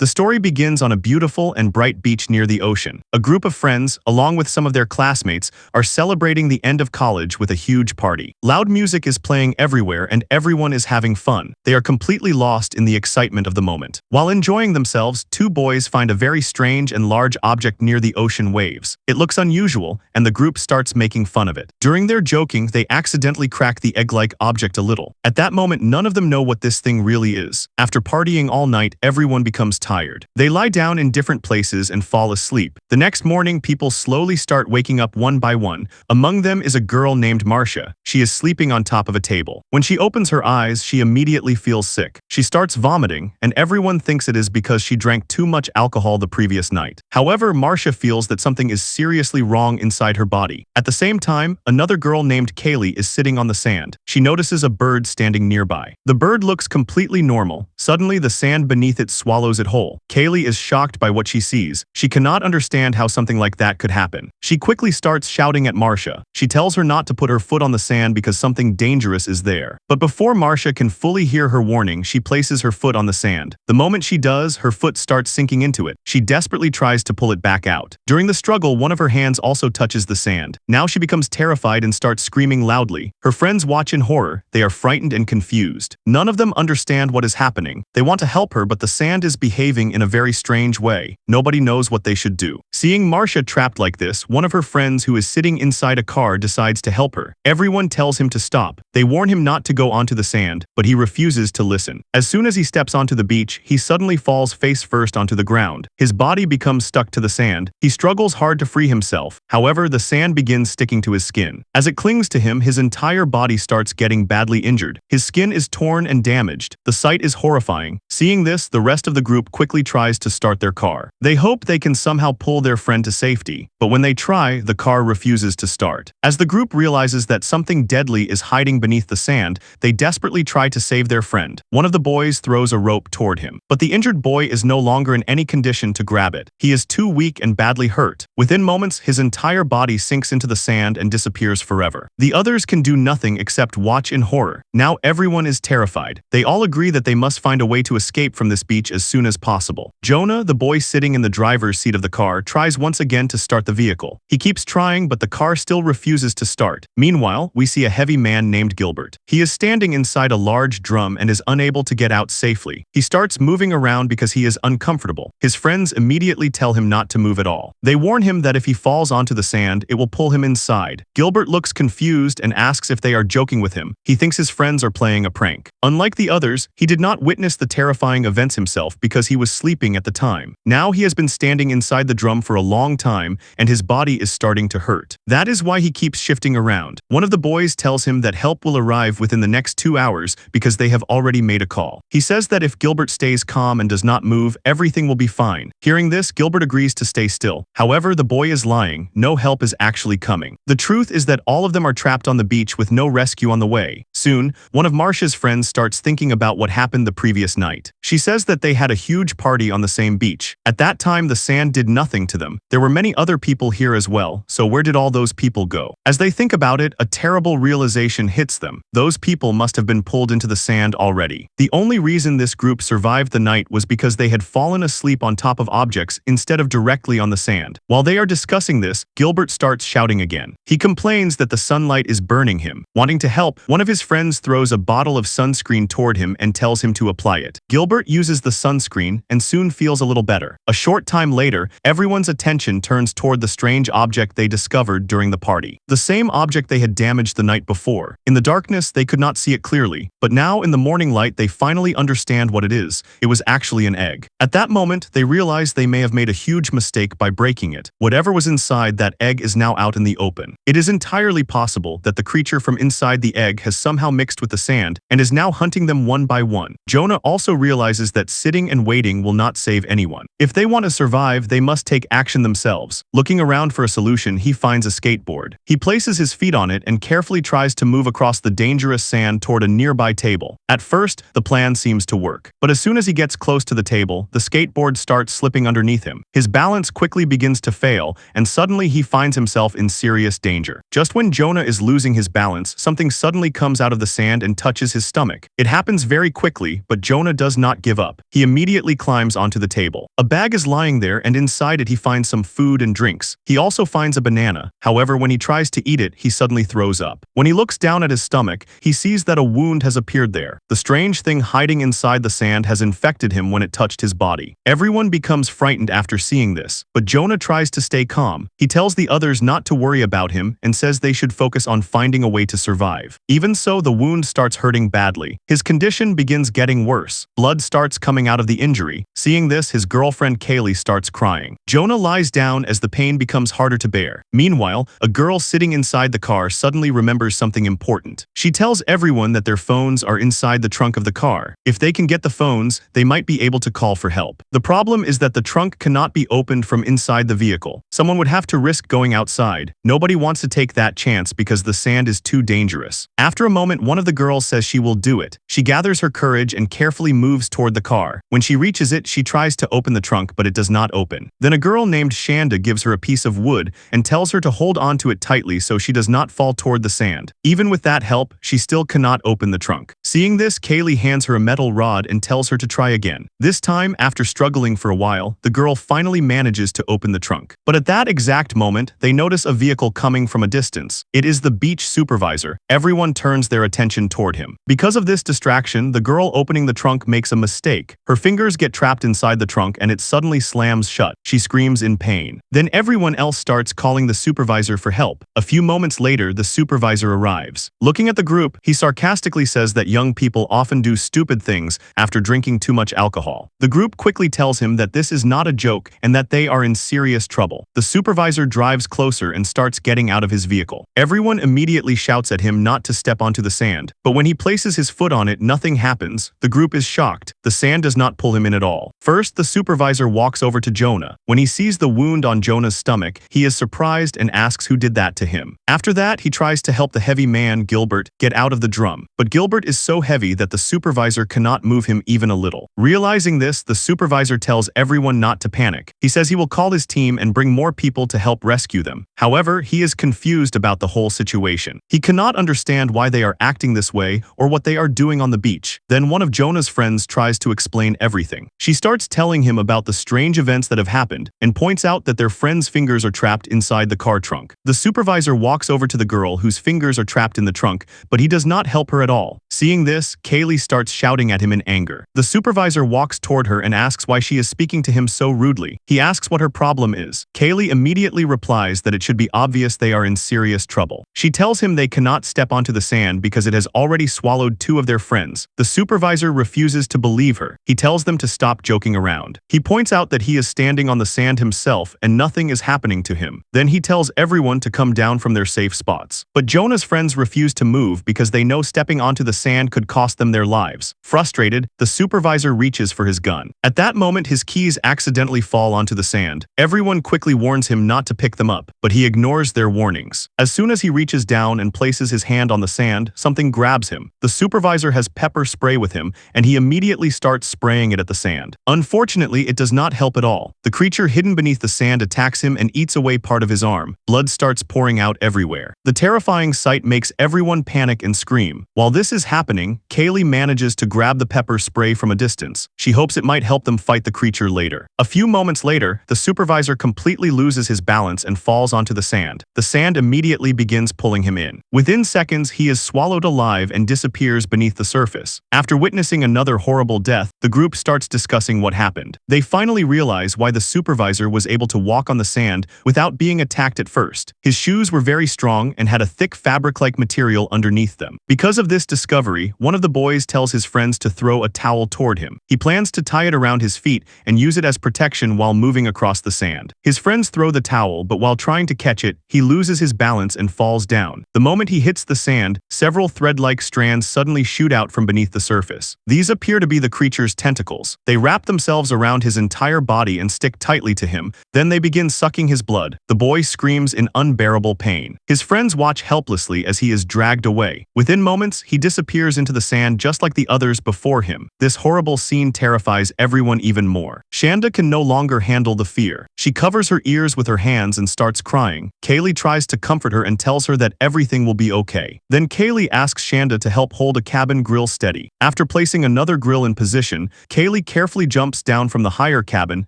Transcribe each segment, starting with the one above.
The story begins on a beautiful and bright beach near the ocean. A group of friends, along with some of their classmates, are celebrating the end of college with a huge party. Loud music is playing everywhere and everyone is having fun. They are completely lost in the excitement of the moment. While enjoying themselves, two boys find a very strange and large object near the ocean waves. It looks unusual, and the group starts making fun of it. During their joking, they accidentally crack the egg-like object a little. At that moment, none of them know what this thing really is. After partying all night, everyone becomes tired. They lie down in different places and fall asleep. The next morning, people slowly start waking up one by one. Among them is a girl named Marcia. She is sleeping on top of a table. When she opens her eyes, she immediately feels sick. She starts vomiting, and everyone thinks it is because she drank too much alcohol the previous night. However, Marcia feels that something is seriously wrong inside her body. At the same time, another girl named Kaylee is sitting on the sand. She notices a bird standing nearby. The bird looks completely normal. Suddenly, the sand beneath it swallows it whole. Kaylee is shocked by what she sees. She cannot understand how something like that could happen. She quickly starts shouting at Marcia. She tells her not to put her foot on the sand because something dangerous is there. But before Marcia can fully hear her warning, she places her foot on the sand. The moment she does, her foot starts sinking into it. She desperately tries to pull it back out. During the struggle, one of her hands also touches the sand. Now she becomes terrified and starts screaming loudly. Her friends watch in horror. They are frightened and confused. None of them understand what is happening. They want to help her, but the sand is behaving in a very strange way. Nobody knows what they should do. Seeing Marcia trapped like this, one of her friends who is sitting inside a car decides to help her. Everyone tells him to stop. They warn him not to go onto the sand, but he refuses to listen. As soon as he steps onto the beach, he suddenly falls face first onto the ground. His body becomes stuck to the sand. He struggles hard to free himself. However, the sand begins sticking to his skin. As it clings to him, his entire body starts getting badly injured. His skin is torn and damaged. The sight is horrifying. Seeing this, the rest of the group quickly tries to start their car. They hope they can somehow pull their friend to safety, but when they try, the car refuses to start. As the group realizes that something deadly is hiding beneath the sand, they desperately try to save their friend. One of the boys throws a rope toward him, but the injured boy is no longer in any condition to grab it. He is too weak and badly hurt. Within moments, his entire body sinks into the sand and disappears forever. The others can do nothing except watch in horror. Now everyone is terrified. They all agree that they must find a way to escape from this beach as soon as possible. Jonah, the boy sitting in the driver's seat of the car, tries once again to start the vehicle. He keeps trying, but the car still refuses to start. Meanwhile, we see a heavy man named Gilbert. He is standing inside a large drum and is unable to get out safely. He starts moving around because he is uncomfortable. His friends immediately tell him not to move at all. They warn him that if he falls onto the sand, it will pull him inside. Gilbert looks confused and asks if they are joking with him. He thinks his friends are playing a prank. Unlike the others, he did not witness the terrifying events himself because he was sleeping at the time. Now he has been standing inside the drum for a long time and his body is starting to hurt. That is why he keeps shifting around. One of the boys tells him that help will arrive within the next 2 hours because they have already made a call. He says that if Gilbert stays calm and does not move, everything will be fine. Hearing this, Gilbert agrees to stay still. However, the boy is lying. No help is actually coming. The truth is that all of them are trapped on the beach with no rescue on the way. Soon, one of Marcia's friends starts thinking about what happened the previous night. She says that they had a huge party on the same beach. At that time, the sand did nothing to them. There were many other people here as well, so where did all those people go? As they think about it, a terrible realization hits them. Those people must have been pulled into the sand already. The only reason this group survived the night was because they had fallen asleep on top of objects instead of directly on the sand. While they are discussing this, Gilbert starts shouting again. He complains that the sunlight is burning him. Wanting to help, one of his friends throws a bottle of sunscreen toward him and tells him to apply it. Gilbert uses the sunscreen and soon feels a little better. A short time later, everyone's attention turns toward the strange object they discovered during the party. The same object they had damaged the night before. In the darkness, they could not see it clearly, but now in the morning light, they finally understand what it is. It was actually an egg. At that moment, they realize they may have made a huge mistake by breaking it. Whatever was inside that egg is now out in the open. It is entirely possible that the creature from inside the egg has somehow mixed with the sand and is now hunting them one by one. Jonah also realizes that sitting and waiting will not save anyone. If they want to survive, they must take action themselves. Looking around for a solution, he finds a skateboard. He places his feet on it and carefully tries to move across the dangerous sand toward a nearby table. At first, the plan seems to work. But as soon as he gets close to the table, the skateboard starts slipping underneath him. His balance quickly begins to fail, and suddenly he finds himself in serious danger. Just when Jonah is losing his balance, something suddenly comes out of the sand and touches his stomach. It happens very quickly, but Jonah does not give up. He immediately climbs onto the table. A bag is lying there, and inside it he finds some food and drinks. He also finds a banana. However, when he tries to eat it, he suddenly throws up. When he looks down at his stomach, he sees that a wound has appeared there. The strange thing hiding inside the sand has infected him when it touched his body. Everyone becomes frightened after seeing this, but Jonah tries to stay calm. He tells the others not to worry about him and says they should focus on finding a way to survive. Even so, the wound starts hurting badly. His condition begins getting worse. Blood starts coming out of the injury. Seeing this, his girlfriend Kaylee starts crying. Jonah lies down as the pain becomes harder to bear. Meanwhile, a girl sitting inside the car suddenly remembers something important. She tells everyone that their phones are inside the trunk of the car. If they can get the phones, they might be able to call for help. The problem is that the trunk cannot be opened from inside the vehicle. Someone would have to risk going outside. Nobody wants to take that chance because the sand is too dangerous. After a moment, one of the girls says she will do it. She gathers her courage and carefully moves toward the car. When she reaches it, she tries to open the trunk, but it does not open. Then a girl named Shanda gives her a piece of wood and tells her to hold onto it tightly so she does not fall toward the sand. Even with that help, she still cannot open the trunk. Seeing this, Kaylee hands her a metal rod and tells her to try again. This time, after struggling for a while, the girl finally manages to open the trunk. But at that exact moment, they notice a vehicle coming from a distance. It is the beach supervisor. Everyone turns their attention toward him. Because of this distraction, the girl opening the trunk makes a mistake. Her fingers get trapped inside the trunk and it suddenly slams shut. She screams in pain. Then everyone else starts calling the supervisor for help. A few moments later, the supervisor arrives. Looking at the group, he sarcastically says that young people often do stupid things after drinking too much alcohol. The group quickly tells him that this is not a joke and that they are in serious trouble. The supervisor drives closer and starts getting out of his vehicle. Everyone immediately shouts at him not to step onto the sand, but when he places his foot on it, nothing happens. The group is shocked. The sand does not pull him in at all. First, the supervisor walks over to Jonah. When he sees the wound on Jonah's stomach, he is surprised and asks who did that to him. After that, he tries to help the heavy man, Gilbert, get out of the drum. But Gilbert is so heavy that the supervisor cannot move him even a little. Realizing this, the supervisor tells everyone not to panic. He says he will call his team and bring more people to help rescue them. However, he is confused about the whole situation. He cannot understand why they are acting this way or what they are doing on the beach. Then one of Jonah's friends tries to explain everything. She starts telling him about the strange events that have happened and points out that their friend's fingers are trapped inside the car trunk. The supervisor walks over to the girl whose fingers are trapped in the trunk, but he does not help her at all. Seeing this, Kaylee starts shouting at him in anger. The supervisor walks toward her and asks why she is speaking to him so rudely. He asks what her problem is. Kaylee immediately replies that it should be obvious they are in serious trouble. She tells him they cannot step onto the sand because it has already swallowed two of their friends. The supervisor refuses to believe her. He tells them to stop joking around. He points out that he is standing on the sand himself and nothing is happening to him. Then he tells everyone to come down from their safe spots. But Jonah's friends refuse to move because they know stepping onto the sand could cost them their lives. Frustrated, the supervisor reaches for his gun. At that moment, his keys accidentally fall onto the sand. Everyone quickly warns him not to pick them up, but he ignores their warnings. As soon as he reaches down and places his hand on the sand, something grabs him. The supervisor has pepper spray with him, and he immediately starts spraying it at the sand. Unfortunately, it does not help at all. The creature hidden beneath the sand attacks him and eats away part of his arm. Blood starts pouring out everywhere. The terrifying sight makes everyone panic and scream. While this is happening, Kaylee manages to grab the pepper spray from a distance. She hopes it might help them fight the creature later. A few moments later, the supervisor completely loses his balance and falls onto the sand. The sand immediately begins pulling him in. Within seconds, he is swallowed alive and disappears beneath the surface. After witnessing another horrible death, the group starts discussing what happened. They finally realize why the supervisor was able to walk on the sand without being attacked at first. His shoes were very strong and had a thick fabric-like material underneath them. Because of this discovery, one of the boys tells his friends to throw a towel toward him. He plans to tie it around his feet and use it as protection while moving across the sand. His friends throw the towel, but while trying to catch it, he loses his balance and falls down. The moment he hits the sand, several thread-like strands suddenly shoot out from beneath the surface. These appear to be the creature's tentacles. They wrap themselves around his entire body and stick tightly to him. Then they begin sucking his blood. The boy screams screams in unbearable pain. His friends watch helplessly as he is dragged away. Within moments, he disappears into the sand just like the others before him. This horrible scene terrifies everyone even more. Shanda can no longer handle the fear. She covers her ears with her hands and starts crying. Kaylee tries to comfort her and tells her that everything will be okay. Then Kaylee asks Shanda to help hold a cabin grill steady. After placing another grill in position, Kaylee carefully jumps down from the higher cabin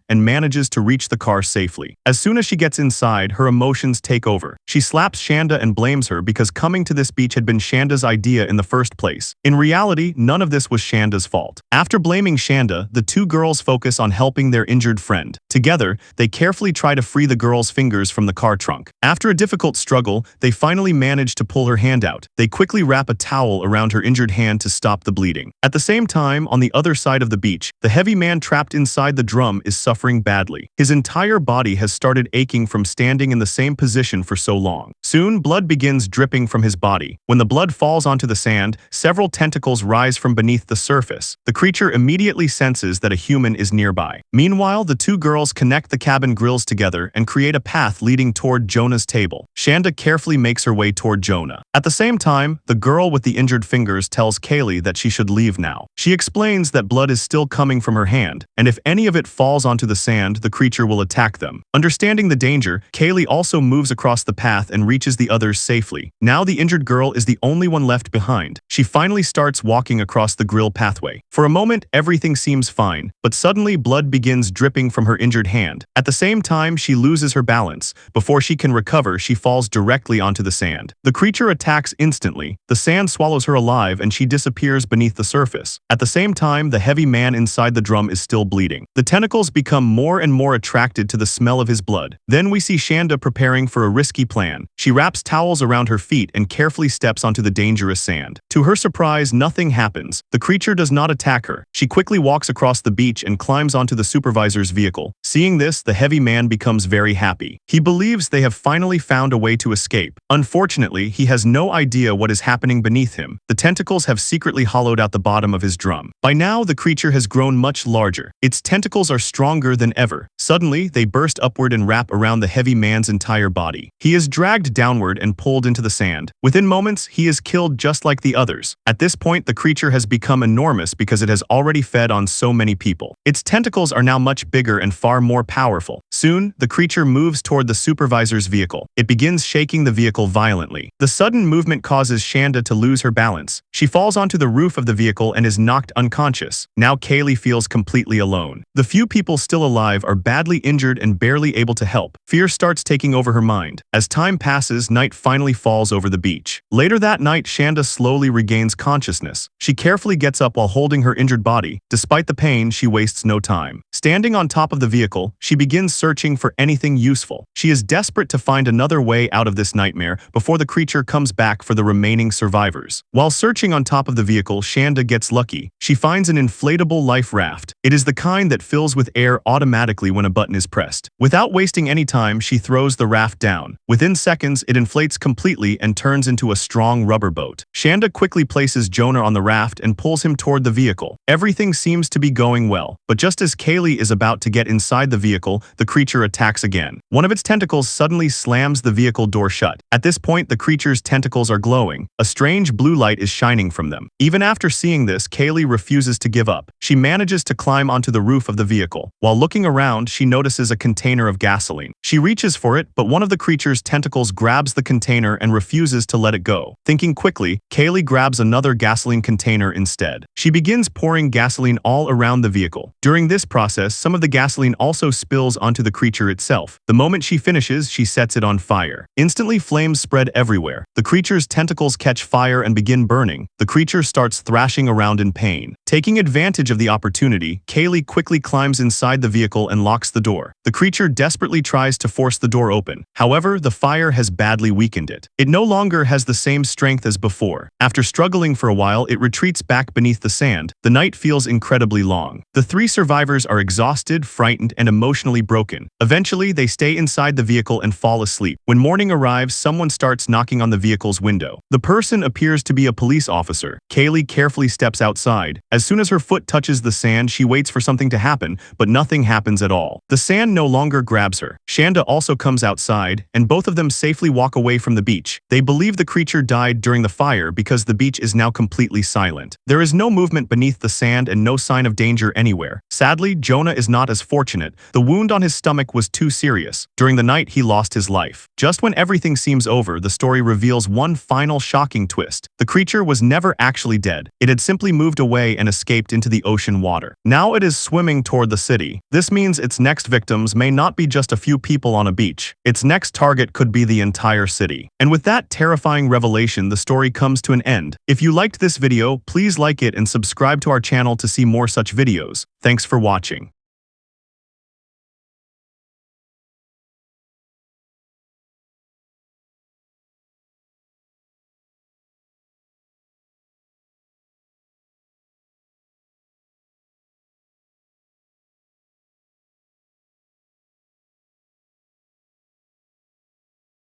and manages to reach the car safely. As soon as she gets inside, her emotions take over. She slaps Shanda and blames her because coming to this beach had been Shanda's idea in the first place. In reality, none of this was Shanda's fault. After blaming Shanda, the two girls focus on helping their injured friend. Together, they carefully try to free the girl's fingers from the car trunk. After a difficult struggle, they finally manage to pull her hand out. They quickly wrap a towel around her injured hand to stop the bleeding. At the same time, on the other side of the beach, the heavy man trapped inside the drum is suffering badly. His entire body has started aching from standing in the same position for so long. Soon, blood begins dripping from his body. When the blood falls onto the sand, several tentacles rise from beneath the surface. The creature immediately senses that a human is nearby. Meanwhile, the two girls connect the cabin grills together and create a path leading toward Jonah's table. Shanda carefully makes her way toward Jonah. At the same time, the girl with the injured fingers tells Kaylee that she should leave now. She explains that blood is still coming from her hand, and if any of it falls onto the sand, the creature will attack them. Understanding the danger, Kaylee also moves across the path and reaches the others safely. Now the injured girl is the only one left behind. She finally starts walking across the grill pathway. For a moment, everything seems fine, but suddenly blood begins dripping from her injured hand. At the same time, she loses her balance. Before she can recover, she falls directly onto the sand. The creature attacks instantly. The sand swallows her alive and she disappears beneath the surface. At the same time, the heavy man inside the drum is still bleeding. The tentacles become more and more attracted to the smell of his blood. Then we see Shanda preparing for a risky plan. She wraps towels around her feet and carefully steps onto the dangerous sand. To her surprise, nothing happens. The creature does not attack her. She quickly walks across the beach and climbs onto the supervisor's vehicle. Seeing this, the heavy man becomes very happy. He believes they have finally found a way to escape. Unfortunately, he has no idea what is happening beneath him. The tentacles have secretly hollowed out the bottom of his drum. By now, the creature has grown much larger. Its tentacles are stronger than ever. Suddenly, they burst upward and wrap around the heavy man's entire body. He is dragged downward and pulled into the sand. Within moments, he is killed just like the others. At this point, the creature has become enormous because it has already fed on so many people. Its tentacles are now much bigger and far more powerful. Soon, the creature moves toward the supervisor's vehicle. It begins shaking the vehicle violently. The sudden movement causes Shanda to lose her balance. She falls onto the roof of the vehicle and is knocked unconscious. Now Kaylee feels completely alone. The few people still alive are badly injured and barely able to help. Fear starts taking over her mind. As time passes, night finally falls over the beach. Later that night, Shanda slowly regains consciousness. She carefully gets up while holding her injured body. Despite the pain, she wastes no time. Standing on top of the vehicle, she begins searching for anything useful. She is desperate to find another way out of this nightmare before the creature comes back for the remaining survivors. While searching on top of the vehicle, Shanda gets lucky. She finds an inflatable life raft. It is the kind that fills with air automatically when a button is pressed. Without wasting any time, she throws the raft down. Within seconds, it inflates completely and turns into a strong rubber boat. Shanda quickly places Jonah on the raft and pulls him toward the vehicle. Everything seems to be going well, but just as Kaylee is about to get inside the vehicle, the creature attacks again. One of its tentacles suddenly slams the vehicle door shut. At this point, the creature's tentacles are glowing. A strange blue light is shining from them. Even after seeing this, Kaylee refuses to give up. She manages to climb onto the roof of the vehicle. While looking around, she notices a container of gasoline. She reaches for it, but one of the creature's tentacles grabs the container and refuses to let it go. Thinking quickly, Kaylee grabs another gasoline container instead. She begins pouring gasoline all around the vehicle. During this process, some of the gasoline also spills onto the creature itself. The moment she finishes, she sets it on fire. Instantly, flames spread everywhere. The creature's tentacles catch fire and begin burning. The creature starts thrashing around in pain. Taking advantage of the opportunity, Kaylee quickly climbs inside the vehicle and locks the door. The creature desperately tries to force the door open. However, the fire has badly weakened it. It no longer has the same strength as before. After struggling for a while, it retreats back beneath the sand. The night feels incredibly long. The three survivors are exhausted, frightened, and emotionally broken. Eventually, they stay inside the vehicle and fall asleep. When morning arrives, someone starts knocking on the vehicle's window. The person appears to be a police officer. Kaylee carefully steps outside. As soon as her foot touches the sand, she waits for something to happen, but nothing happens at all. The sand no longer grabs her. Shanda also comes outside, and both of them safely walk away from the beach. They believe the creature died during the fire because the beach is now completely silent. There is no movement beneath the sand and no sign of danger anywhere. Sadly, Jonah is not as fortunate. The wound on his stomach was too serious. During the night, he lost his life. Just when everything seems over, the story reveals one final shocking twist. The creature was never actually dead. It had simply moved away and escaped into the ocean water. Now it is swimming toward the city. This means its next victims may not be just a few people on a beach. Its next target could be the entire city. And with that terrifying revelation, the story comes to an end. If you liked this video, please like it and subscribe to our channel to see more such videos. Thanks for watching.